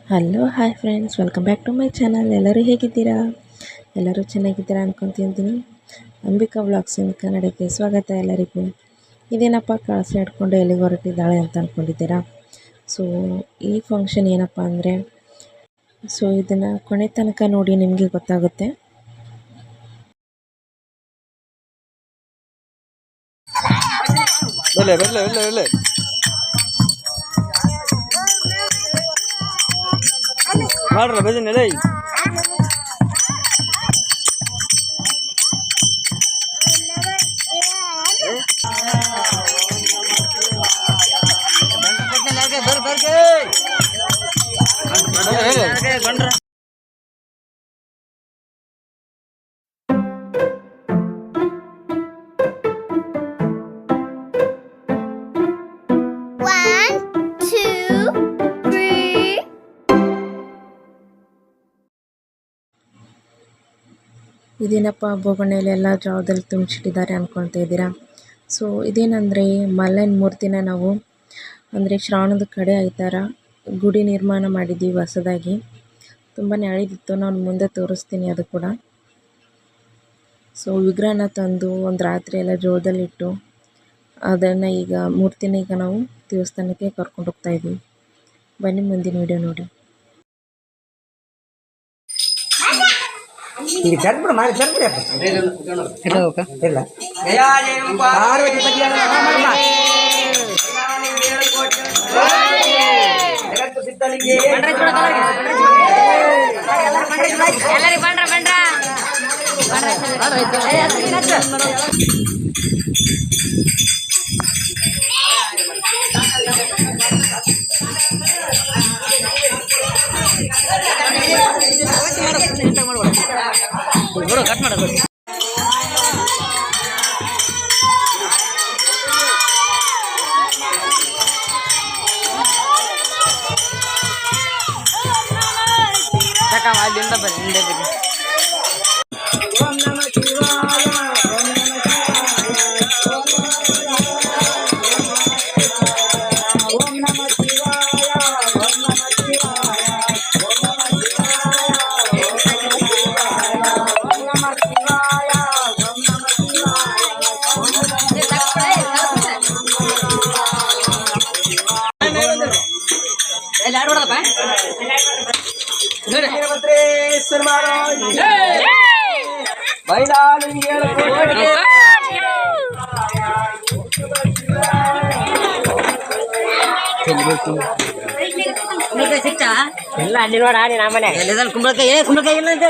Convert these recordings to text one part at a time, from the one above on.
Hello hi friends, welcome back to my channel. ಎಲ್ಲರೂ ಹೇಗಿದ್ದೀರಾ? ಎಲ್ಲರೂ ಚೆನ್ನಾಗಿದ್ದೀರಾ ಅನ್ಕೊತಿದ್ದೀನಿ. ಅಂಬಿಕಾ ವ್ಲಾಗ್ಸ್ ಇನ್ ಕನ್ನಡಕ್ಕೆ ಸ್ವಾಗತ ಎಲ್ಲರಿಗೂ. ಇದೇನಪ್ಪ ಕಳಸ ಹಿಡ್ಕೊಂಡು ಎಲ್ಲಿಗೆ ಹೊರಟಿದ್ದಾಳೆ ಅಂತ ಅಂದ್ಕೊಂಡಿದ್ದೀರಾ? ಸೊ ಈ ಫಂಕ್ಷನ್ ಏನಪ್ಪ ಅಂದರೆ, ಇದನ್ನು ಕೊನೆ ತನಕ ನೋಡಿ ನಿಮಗೆ ಗೊತ್ತಾಗುತ್ತೆ. ಮಾಡ್ರ ಭಜನೆ ಲೈ ಇದೇನಪ್ಪ ಬೋಗಣ್ಣೆಯಲ್ಲಿ ಎಲ್ಲ ಜಾವದಲ್ಲಿ ತುಂಬಿಸಿಟ್ಟಿದ್ದಾರೆ ಅಂದ್ಕೊಳ್ತಾ ಇದ್ದೀರಾ? ಸೊ ಇದೇನಂದರೆ ಮಲ್ಲನ ಮೂರ್ತಿನ ನಾವು ಅಂದರೆ ಶ್ರಾವಣದ ಕಡೆ ಈ ಥರ ಗುಡಿ ನಿರ್ಮಾಣ ಮಾಡಿದ್ದೀವಿ ಹೊಸದಾಗಿ. ತುಂಬಾ ಹಳೆದಿತ್ತು, ನಾನು ಮುಂದೆ ತೋರಿಸ್ತೀನಿ ಅದು ಕೂಡ. ಸೊ ವಿಗ್ರಹನ ತಂದು ಒಂದು ರಾತ್ರಿ ಎಲ್ಲ ಜೋಳದಲ್ಲಿಟ್ಟು ಅದನ್ನು ಈಗ ಮೂರ್ತಿನ ಈಗ ನಾವು ದೇವಸ್ಥಾನಕ್ಕೆ ಕರ್ಕೊಂಡು ಹೋಗ್ತಾ ಇದ್ದೀವಿ. ಬನ್ನಿ ಮುಂದಿನ ವಿಡಿಯೋ ನೋಡಿ. ಈಗ ಚರ್ಬಿಡ ಮಾಡಿ ಚರ್ಬಿಡ ಇಲ್ಲ ಜಗತ್ತು ಸಿದ್ಧಲಿಂಗೆ ಕಟ್ ಮಾಡೋದು. ಅಲ್ಲಿಂದ ಬನ್ನಿ ಹಿಂದೆ ಬಿಡಿ. ಇಲ್ಲ ಅಲ್ಲಿ ನೋಡ ನಮ್ಮನೆ ಕುಂಬಳಕಾಯಿ ಕುಂಬಳಕಾಯಿ ಇಲ್ಲ ಅಂತ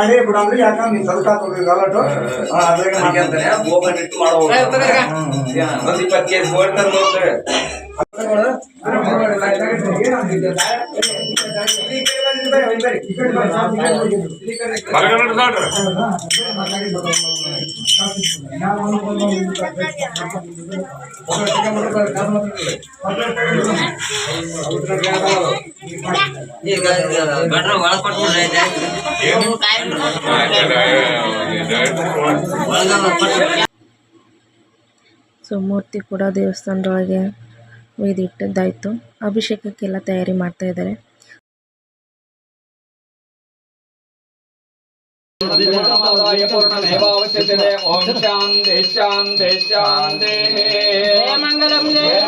ಮಾಡಿ ಬಿಡಂದ್ರೆ ಯಾಕಂದ್ರೆ ನೀನ್ ಸಲ್ಕಾಕೋಗಿ ಗಲಾಟು ಅದ್ರಾಗ ಗೋಬನಿಟ್ಟು ಮಾಡೋ ಒಂದು 20 ಕೆಜಿ ಗೋಲ್ಡ್ ತಂದು ಸೊ ಮೂರ್ತಿ ಕೂಡ ದೇವಸ್ಥಾನದೊಳಗೆ ಒಯ್ದಿಟ್ಟದ್ದಾಯಿತು. ಅಭಿಷೇಕಕ್ಕೆಲ್ಲ ತಯಾರಿ ಮಾಡ್ತಾ ಇದ್ದಾರೆ. ಓಂ ಶಾಂತಿ ಶಾಂತಿ ಶಾಂತಿ ಮಂಗಲಂ ಜಯ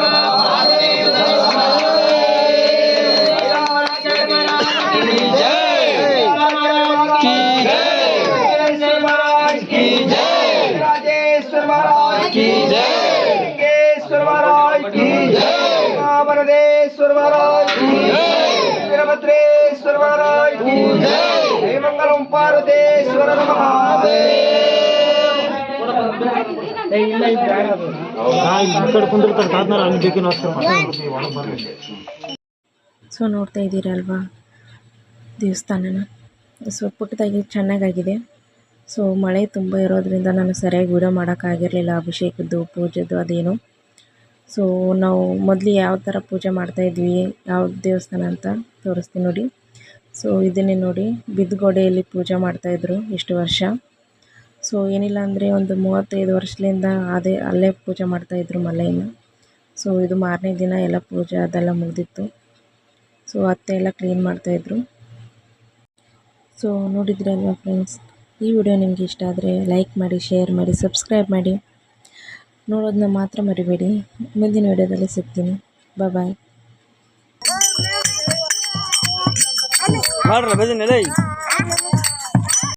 वीरभद्रेश्वर महाराज की जय, वीरभद्रेश्वर महाराज की जय, जय मंगलम पार्वतीश्वर महादेव। ಸೊ ನೋಡ್ತಾ ಇದ್ದೀರಲ್ವಾ ದೇವಸ್ಥಾನನ. ಸೊ ಪುಟ್ಟದಾಗಿ ಚೆನ್ನಾಗಾಗಿದೆ. ಸೊ ಮಳೆ ತುಂಬ ಇರೋದ್ರಿಂದ ನಾನು ಸರಿಯಾಗಿ ವಿಡಿಯೋ ಮಾಡೋಕ್ಕಾಗಿರಲಿಲ್ಲ, ಅಭಿಷೇಕದ್ದು ಪೂಜೆದು ಅದೇನು. ಸೊ ನಾವು ಮೊದಲು ಯಾವ ಥರ ಪೂಜೆ ಮಾಡ್ತಾಯಿದ್ವಿ, ಯಾವ ದೇವಸ್ಥಾನ ಅಂತ ತೋರಿಸ್ತೀನಿ ನೋಡಿ. ಸೊ ಇದನ್ನೇ ನೋಡಿ, ಬಿದ್ದುಗೋಡೆಯಲ್ಲಿ ಪೂಜೆ ಮಾಡ್ತಾಯಿದ್ರು ಇಷ್ಟು ವರ್ಷ. ಸೊ ಏನಿಲ್ಲ ಅಂದರೆ ಒಂದು 35 ವರ್ಷದಿಂದ ಅಲ್ಲೇ ಪೂಜೆ ಮಾಡ್ತಾಯಿದ್ರು ಮಲೆಯನ್ನು. ಸೊ ಇದು ಮಾರನೇ ದಿನ ಎಲ್ಲ ಪೂಜೆ ಅದೆಲ್ಲ ಮುಗಿದಿತ್ತು. ಸೊ ಅತ್ತೆ ಎಲ್ಲ ಕ್ಲೀನ್ ಮಾಡ್ತಾಯಿದ್ರು. ಸೊ ನೋಡಿದ್ರಲ್ವಾ ಫ್ರೆಂಡ್ಸ್, ಈ ವಿಡಿಯೋ ನಿಮಗೆ ಇಷ್ಟ ಆದರೆ ಲೈಕ್ ಮಾಡಿ, ಶೇರ್ ಮಾಡಿ, ಸಬ್ಸ್ಕ್ರೈಬ್ ಮಾಡಿ. ನೋಡೋದನ್ನ ಮಾತ್ರ ಮರಿಬೇಡಿ. ಮುಂದಿನ ವಿಡಿಯೋದಲ್ಲಿ ಸಿಗ್ತೀನಿ. ಬಾಯ್. ಮಾಡ್ರಲ್ಲ ಭಜನೆ ಲೈ.